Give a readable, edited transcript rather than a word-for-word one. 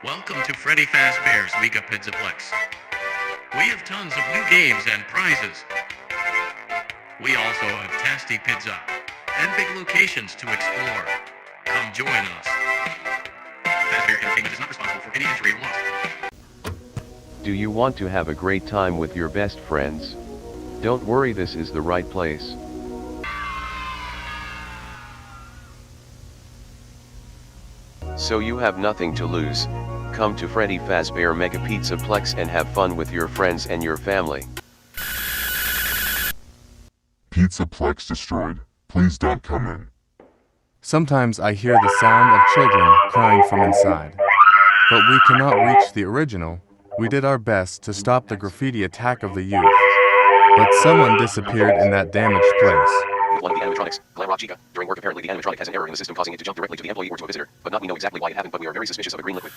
Welcome to Freddy Fazbear's Mega Pizza Plex. We have tons of new games and prizes. We also have tasty pizza and big locations to explore. Come join us. Fazbear Entertainment is not responsible for any injury or loss. Do you want to have a great time with your best friends? Don't worry, this is the right place. So you have nothing to lose. Come to Freddy Fazbear Mega Pizza Plex and have fun with your friends and your family. Pizza Plex destroyed. Please don't come in. Sometimes I hear the sound of children crying from inside. But we cannot reach the original. We did our best to stop the graffiti attack of the youth. But someone disappeared in that damaged place. With one of the animatronics, Glamrock Chica. During work apparently the animatronic has an error in the system causing it to jump directly to the employee or to a visitor, but we know exactly why it happened, but we are very suspicious of a green liquid.